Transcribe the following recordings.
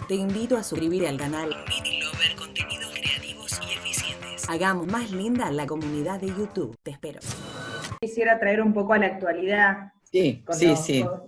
Te invito a suscribirte al canal Mini Lover, contenidos creativos y eficientes. Hagamos más linda la comunidad de YouTube. Te espero. Quisiera traer un poco a la actualidad, Sí.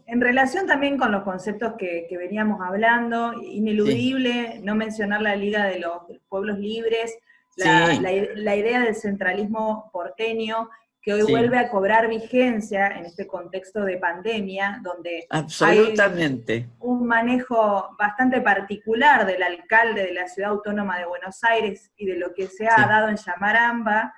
en relación también con los conceptos que veníamos hablando, Sí. ineludible no mencionar la Liga de los Pueblos Libres, Sí. la idea del centralismo porteño, que hoy Sí, vuelve a cobrar vigencia en este contexto de pandemia, donde hay absolutamente. un manejo bastante particular del alcalde de la Ciudad Autónoma de Buenos Aires y de lo que se ha Sí, dado en llamar AMBA.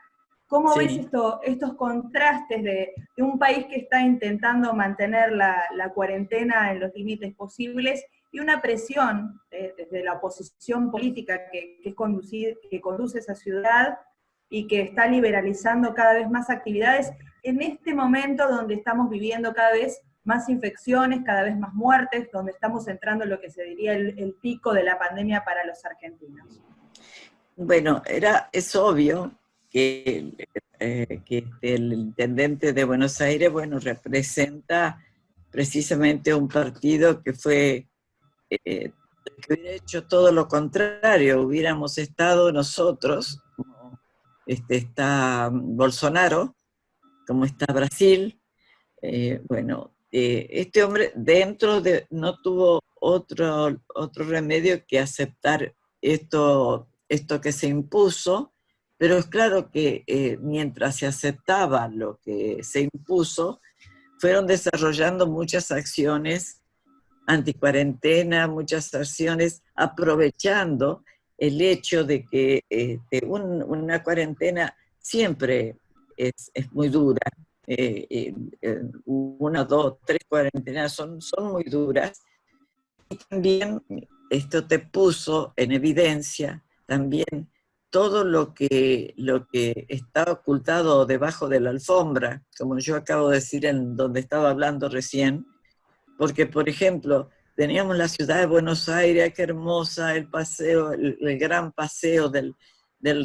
¿Cómo ves sí. estos contrastes de un país que está intentando mantener la cuarentena en los límites posibles y una presión desde la oposición política que conduce esa ciudad y que está liberalizando cada vez más actividades en este momento donde estamos viviendo cada vez más infecciones, cada vez más muertes, donde estamos entrando en lo que se diría el pico de la pandemia para los argentinos? Bueno, es obvio que el intendente de Buenos Aires, bueno, representa precisamente un partido que que hubiera hecho todo lo contrario. Hubiéramos estado nosotros, como está Bolsonaro, como está Brasil. Este hombre no tuvo otro remedio que aceptar esto que se impuso, pero es claro que mientras se aceptaba lo que se impuso, fueron desarrollando muchas acciones anticuarentena, muchas acciones aprovechando el hecho de que una cuarentena siempre es muy dura. Una, dos, tres cuarentenas son muy duras. Y también esto te puso en evidencia también todo lo que está ocultado debajo de la alfombra, como yo acabo de decir en donde estaba hablando recién, porque, por ejemplo, teníamos la ciudad de Buenos Aires, qué hermosa, el paseo, el gran paseo del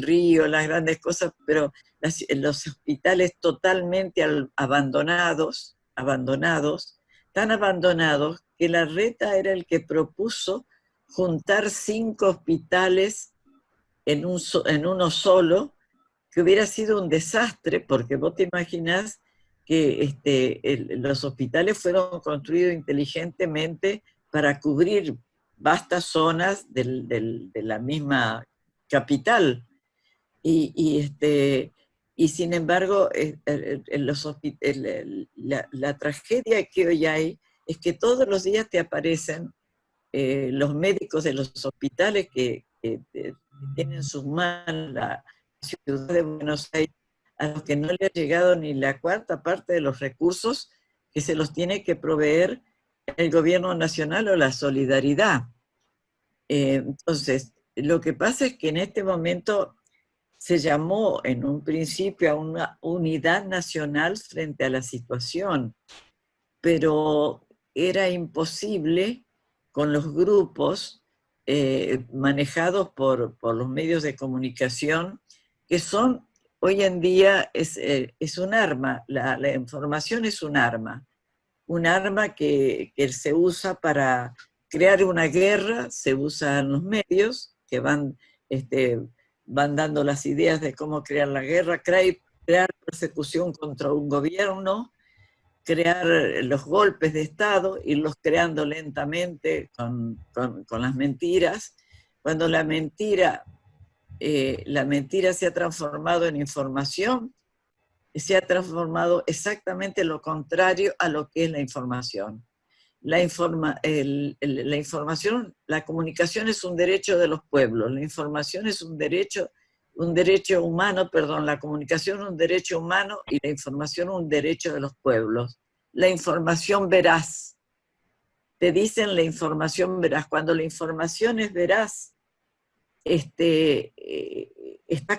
río, las grandes cosas, pero los hospitales totalmente abandonados, tan abandonados que Larreta era el que propuso juntar 5 hospitales en uno solo, que hubiera sido un desastre, porque vos te imaginás que los hospitales fueron construidos inteligentemente para cubrir vastas zonas de la misma capital. Y sin embargo, la tragedia que hoy hay es que todos los días te aparecen los médicos de los hospitales que tienen en sus manos la ciudad de Buenos Aires, a los que no le ha llegado ni la cuarta parte de los recursos que se los tiene que proveer el gobierno nacional o la solidaridad. Entonces, lo que pasa es que en este momento se llamó en un principio a una unidad nacional frente a la situación, pero era imposible con los grupos manejados por los medios de comunicación, que son, hoy en día, es un arma, la información es un arma que se usa para crear una guerra, se usan los medios que van dando las ideas de cómo crear la guerra, crear persecución contra un gobierno, crear los golpes de Estado, irlos creando lentamente con las mentiras, cuando la mentira se ha transformado en información, se ha transformado exactamente lo contrario a lo que es la información. La información, la comunicación es un derecho de los pueblos, la información es un derecho humano, perdón, la comunicación es un derecho humano y la información un derecho de los pueblos. La información veraz, te dicen la información veraz, cuando la información es veraz, está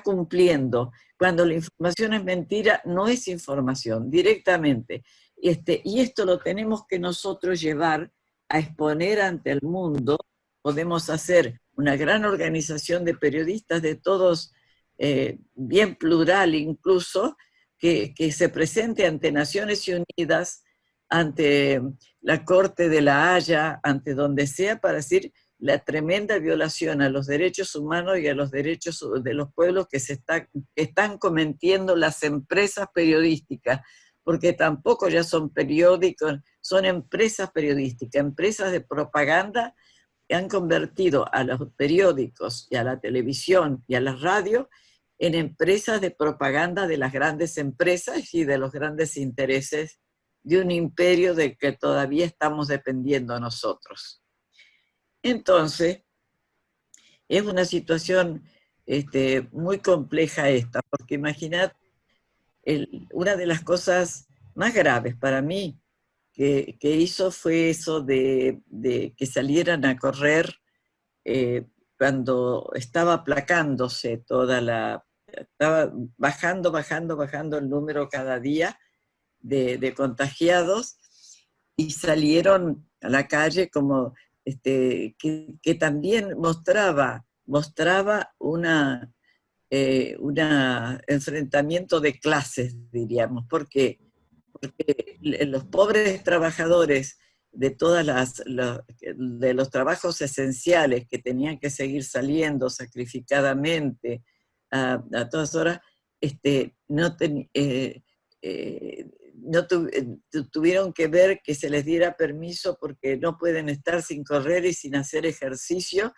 cumpliendo. Cuando la información es mentira, no es información, directamente. Y esto lo tenemos que nosotros llevar a exponer ante el mundo. Podemos hacer una gran organización de periodistas de todos, bien plural incluso, que se presente ante Naciones Unidas ante la Corte de La Haya, ante donde sea, para decir la tremenda violación a los derechos humanos y a los derechos de los pueblos que están cometiendo las empresas periodísticas, porque tampoco ya son periódicos, son empresas periodísticas, empresas de propaganda que han convertido a los periódicos y a la televisión y a la radio en empresas de propaganda de las grandes empresas y de los grandes intereses de un imperio del que todavía estamos dependiendo nosotros. Entonces, es una situación muy compleja esta, porque imaginad, una de las cosas más graves para mí que hizo fue eso de que salieran a correr cuando estaba aplacándose estaba bajando el número cada día de contagiados, y salieron a la calle como que también mostraba un enfrentamiento de clases, diríamos, porque los pobres trabajadores de de los trabajos esenciales que tenían que seguir saliendo sacrificadamente a todas horas, tuvieron que ver que se les diera permiso porque no pueden estar sin correr y sin hacer ejercicio,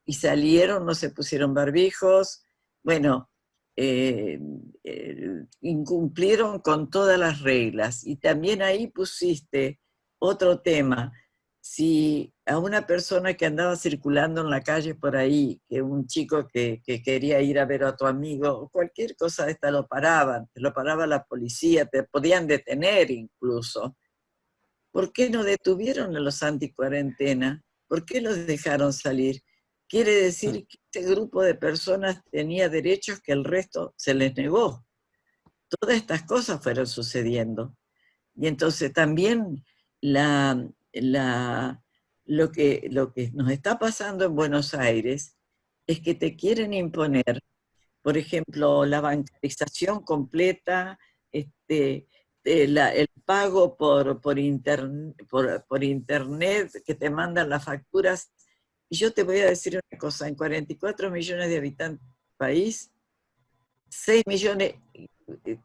y salieron, no se pusieron barbijos, bueno, incumplieron con todas las reglas. Y también ahí pusiste otro tema. Si a una persona que andaba circulando en la calle por ahí, que un chico que quería ir a ver a tu amigo, o cualquier cosa de esta, lo paraban, te lo paraba la policía, te podían detener incluso. ¿Por qué no detuvieron a los anticuarentena? ¿Por qué los dejaron salir? Quiere decir que este grupo de personas tenía derechos que el resto se les negó. Todas estas cosas fueron sucediendo. Y entonces también lo que nos está pasando en Buenos Aires es que te quieren imponer, por ejemplo, la bancarización completa, el pago por internet, que te mandan las facturas. Y yo te voy a decir una cosa, en 44 millones de habitantes del país, 6 millones,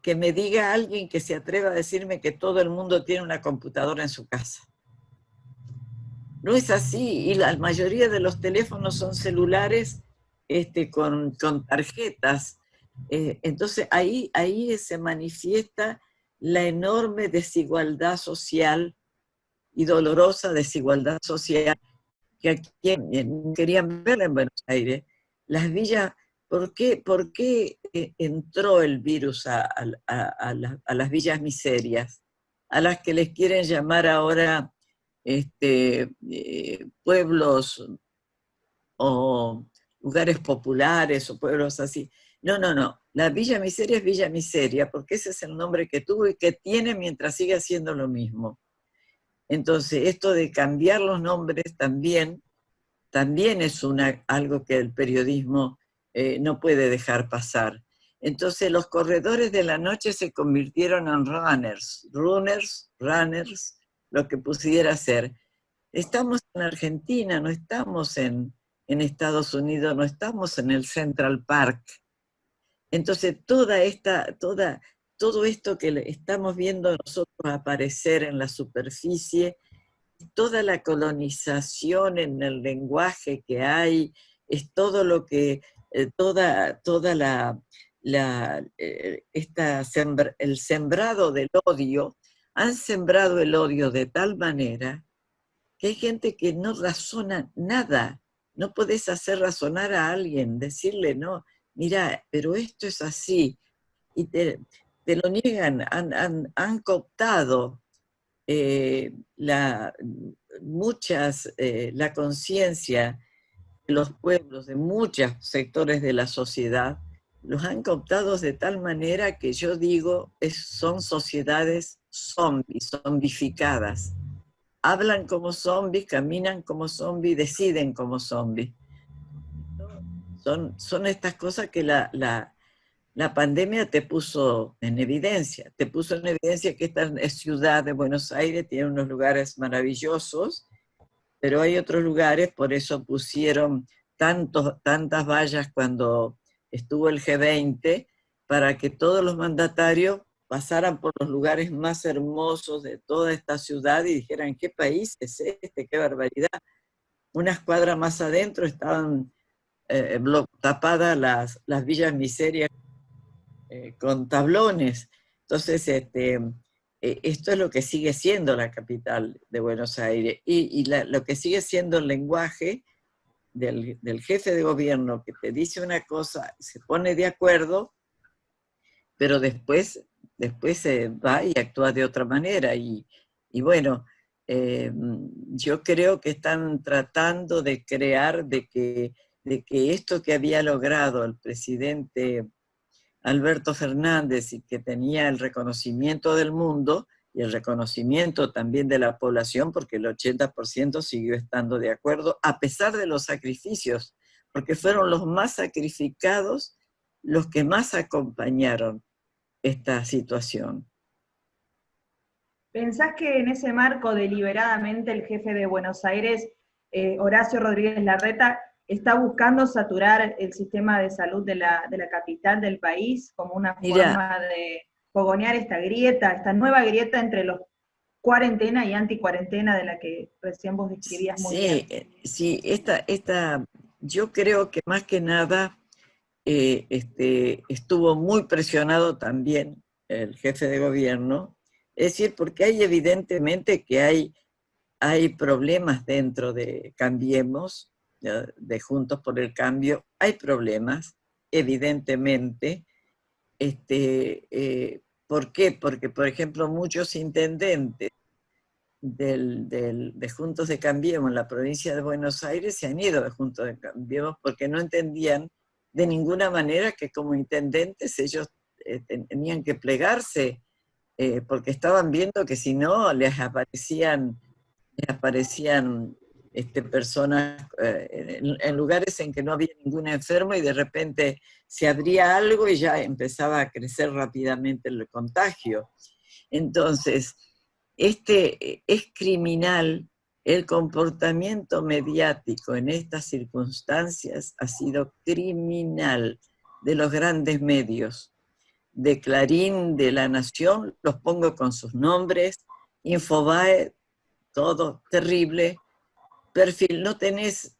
que me diga alguien que se atreva a decirme que todo el mundo tiene una computadora en su casa. No es así, y la mayoría de los teléfonos son celulares con tarjetas. Entonces ahí se manifiesta la enorme desigualdad social y dolorosa desigualdad social que aquí querían ver en Buenos Aires. Las villas, ¿por qué entró el virus a las villas miserias? A las que les quieren llamar ahora pueblos o lugares populares o pueblos así. No. La Villa Miseria es Villa Miseria, porque ese es el nombre que tuvo y que tiene mientras sigue haciendo lo mismo. Entonces, esto de cambiar los nombres también es algo que el periodismo no puede dejar pasar. Entonces, los corredores de la noche se convirtieron en runners, lo que pudiera ser. Estamos en Argentina, no estamos en Estados Unidos, no estamos en el Central Park. Entonces, todo esto que estamos viendo nosotros aparecer en la superficie, toda la colonización en el lenguaje que hay, es todo lo que, el sembrado del odio, han sembrado el odio de tal manera que hay gente que no razona nada. No podés hacer razonar a alguien, decirle, no, mira, pero esto es así, y te lo niegan. Han cooptado la conciencia de los pueblos, de muchos sectores de la sociedad, los han cooptado de tal manera que yo digo, son sociedades zombies, zombificadas. Hablan como zombies, caminan como zombies, deciden como zombies. Son estas cosas que la pandemia te puso en evidencia que esta ciudad de Buenos Aires tiene unos lugares maravillosos, pero hay otros lugares, por eso pusieron tantas vallas cuando estuvo el G20, para que todos los mandatarios pasaran por los lugares más hermosos de toda esta ciudad y dijeran, ¿qué país es este? ¡Qué barbaridad! Unas cuadras más adentro estaban tapadas las villas miserias con tablones. Entonces, esto es lo que sigue siendo la capital de Buenos Aires. Y lo que sigue siendo el lenguaje del jefe de gobierno, que te dice una cosa, se pone de acuerdo, pero después se va y actúa de otra manera. Y bueno, yo creo que están tratando de crear de que esto que había logrado el presidente Alberto Fernández y que tenía el reconocimiento del mundo y el reconocimiento también de la población, porque el 80% siguió estando de acuerdo, a pesar de los sacrificios, porque fueron los más sacrificados los que más acompañaron esta situación. ¿Pensás que en ese marco deliberadamente el jefe de Buenos Aires, Horacio Rodríguez Larreta, está buscando saturar el sistema de salud de la capital del país como una forma de fogonear esta grieta, esta nueva grieta entre los cuarentena y anticuarentena de la que recién vos describías muy bien? Sí, yo creo que más que nada estuvo muy presionado también el jefe de gobierno, es decir, porque hay evidentemente que hay problemas dentro de Cambiemos, de Juntos por el Cambio, hay problemas, evidentemente. ¿Por qué? Porque, por ejemplo, muchos intendentes de Juntos de Cambiemos en la provincia de Buenos Aires se han ido de Juntos de Cambiemos porque no entendían de ninguna manera que como intendentes ellos tenían que plegarse, porque estaban viendo que si no les aparecían personas en lugares en que no había ningún enfermo y de repente se abría algo y ya empezaba a crecer rápidamente el contagio. Entonces, es criminal el comportamiento mediático en estas circunstancias, ha sido criminal de los grandes medios, de Clarín, de La Nación, los pongo con sus nombres, Infobae, todo terrible. Perfil, no tenés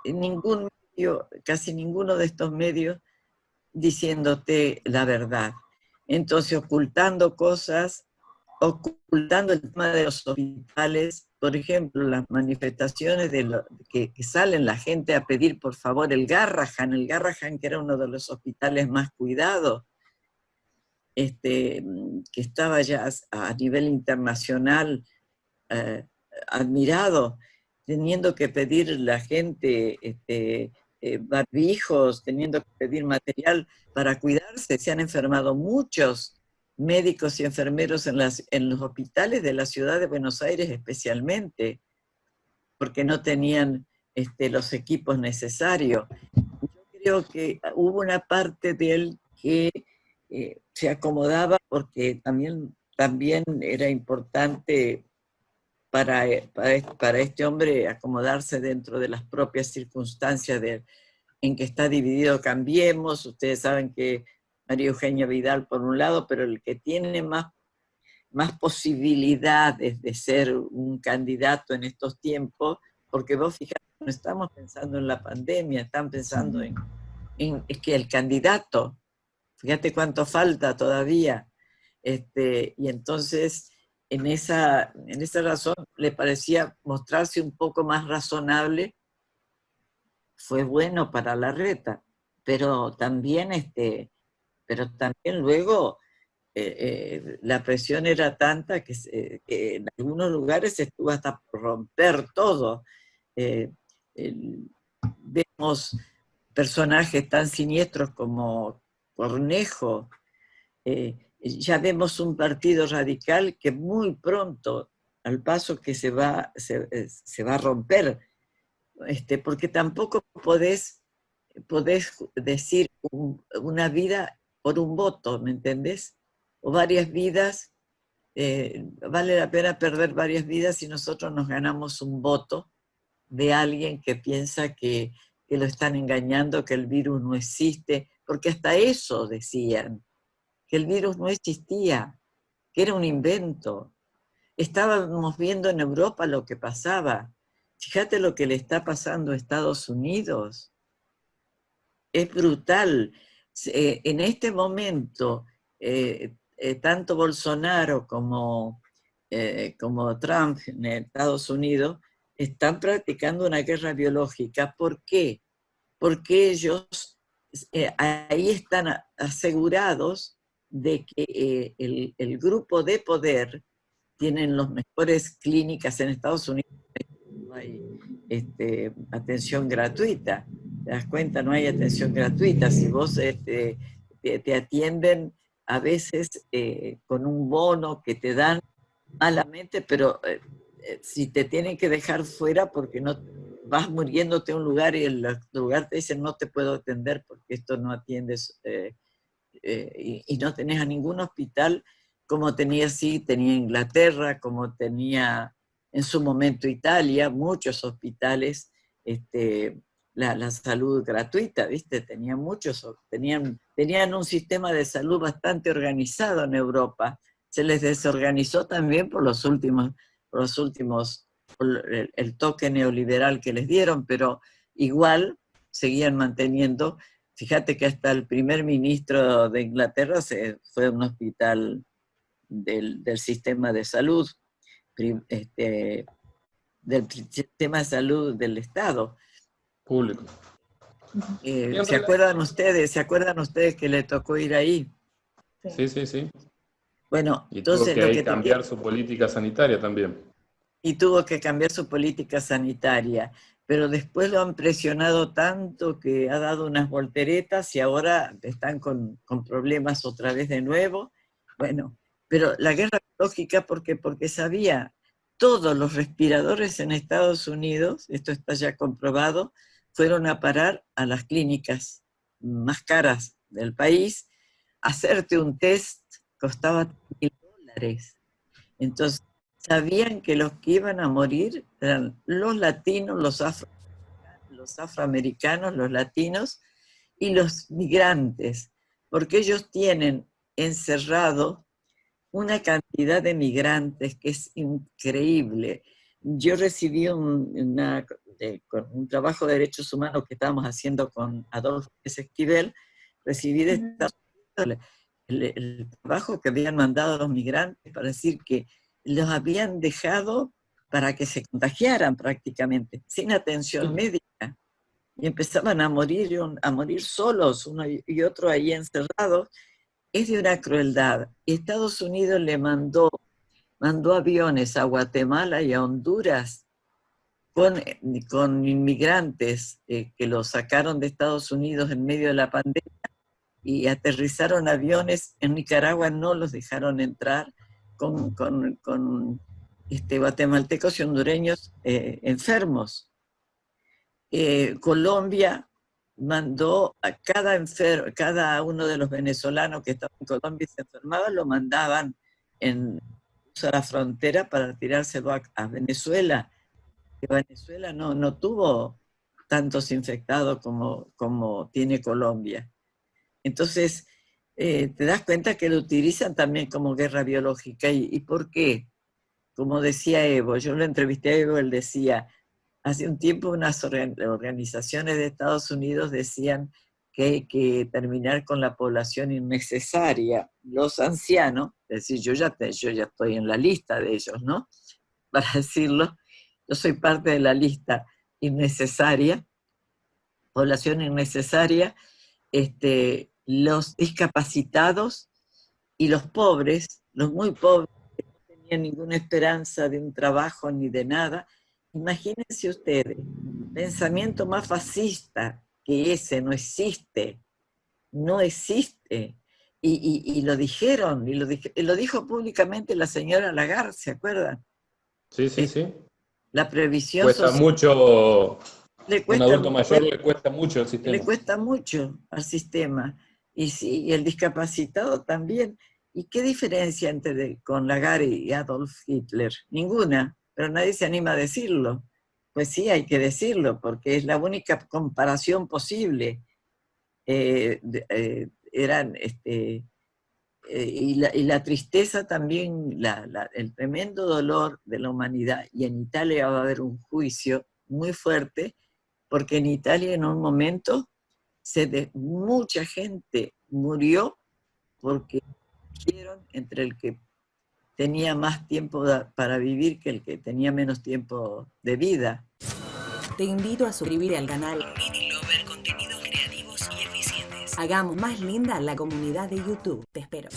ningún medio, casi ninguno de estos medios diciéndote la verdad. Entonces, ocultando cosas, ocultando el tema de los hospitales, por ejemplo, las manifestaciones que salen la gente a pedir por favor el Garrahan que era uno de los hospitales más cuidados, que estaba ya a nivel internacional admirado, teniendo que pedir la gente barbijos, teniendo que pedir material para cuidarse. Se han enfermado muchos médicos y enfermeros en los hospitales de la ciudad de Buenos Aires especialmente, porque no tenían los equipos necesarios. Yo creo que hubo una parte de él que se acomodaba porque también era importante para este hombre acomodarse dentro de las propias circunstancias en que está dividido Cambiemos. Ustedes saben que María Eugenia Vidal por un lado, pero el que tiene más posibilidades de ser un candidato en estos tiempos, porque vos fijate, no estamos pensando en la pandemia, están pensando en que el candidato, fíjate cuánto falta todavía, y entonces en esa razón le parecía mostrarse un poco más razonable. Fue bueno para Larreta, pero también luego la presión era tanta que en algunos lugares estuvo hasta por romper todo. Vemos personajes tan siniestros como Cornejo, ya vemos un partido radical que muy pronto, al paso que se va a romper, porque tampoco podés decir una vida por un voto, ¿me entendés? O varias vidas, vale la pena perder varias vidas si nosotros nos ganamos un voto de alguien que piensa que lo están engañando, que el virus no existe, porque hasta eso decían, que el virus no existía, que era un invento. Estábamos viendo en Europa lo que pasaba. Fíjate lo que le está pasando a Estados Unidos. Es brutal. En este momento, tanto Bolsonaro como Trump en Estados Unidos están practicando una guerra biológica. ¿Por qué? Porque ellos ahí están asegurados de que el grupo de poder tienen las mejores clínicas en Estados Unidos. No hay atención gratuita. ¿Te das cuenta? No hay atención gratuita. Si vos te atienden a veces con un bono que te dan malamente, pero si te tienen que dejar fuera porque no vas muriéndote a un lugar y el lugar te dice no te puedo atender porque esto no atiendes y no tenés a ningún hospital como tenía Inglaterra, como tenía en su momento Italia, muchos hospitales, la salud gratuita, ¿viste? Tenían un sistema de salud bastante organizado en Europa. Se les desorganizó también por el toque neoliberal que les dieron, pero igual seguían manteniendo. Fíjate que hasta el primer ministro de Inglaterra se fue a un hospital del sistema de salud, del sistema de salud del Estado. Público. ¿Se acuerdan ustedes que le tocó ir ahí? Sí. Bueno, y entonces tuvo que cambiar su política sanitaria también. Y tuvo que cambiar su política sanitaria, pero después lo han presionado tanto que ha dado unas volteretas y ahora están con problemas otra vez de nuevo. Bueno, pero la guerra biológica, porque sabía, todos los respiradores en Estados Unidos, esto está ya comprobado, fueron a parar a las clínicas más caras del país. Hacerte un test costaba $1.000. Entonces, sabían que los que iban a morir eran los latinos, los afroamericanos, los latinos y los migrantes, porque ellos tienen encerrado una cantidad de migrantes que es increíble. Yo recibí un trabajo de derechos humanos que estábamos haciendo con Adolfo Esquivel, recibí de Estados Unidos el trabajo que habían mandado a los migrantes para decir que los habían dejado para que se contagiaran prácticamente, sin atención médica, y empezaban a morir solos, uno y otro ahí encerrados. Es de una crueldad. Estados Unidos le mandó aviones a Guatemala y a Honduras con inmigrantes que los sacaron de Estados Unidos en medio de la pandemia y aterrizaron aviones en Nicaragua, no los dejaron entrar con guatemaltecos y hondureños enfermos. Colombia mandó a cada uno de los venezolanos que estaban en Colombia y se enfermaban, lo mandaban a la frontera para tirárselo a Venezuela. Que Venezuela no tuvo tantos infectados como tiene Colombia. Entonces, te das cuenta que lo utilizan también como guerra biológica. ¿Y por qué? Como decía Evo, yo lo entrevisté a Evo, él decía, hace un tiempo unas organizaciones de Estados Unidos decían que hay que terminar con la población innecesaria. Los ancianos, es decir, yo ya estoy en la lista de ellos, ¿no? Para decirlo, yo soy parte de la lista innecesaria, población innecesaria, los discapacitados y los pobres, los muy pobres, que no tenían ninguna esperanza de un trabajo ni de nada. Imagínense ustedes, pensamiento más fascista que ese no existe, no existe. Y lo dijeron, lo dijo públicamente la señora Lagarde, ¿se acuerdan? Sí. La previsión cuesta social. Mucho, Le cuesta, un adulto mayor le cuesta mucho al sistema. Le cuesta mucho al sistema. Y sí, y el discapacitado también. ¿Y qué diferencia con Lagarde y Adolf Hitler? Ninguna, pero nadie se anima a decirlo. Pues sí, hay que decirlo, porque es la única comparación posible. Eran, y la tristeza también, el tremendo dolor de la humanidad. Y en Italia va a haber un juicio muy fuerte, porque en Italia en un momento mucha gente murió porque eligieron entre el que tenía más tiempo para vivir que el que tenía menos tiempo de vida. Te invito a suscribirte al canal Mini Lover, contenidos creativos y eficientes. Hagamos más linda la comunidad de YouTube. Te espero.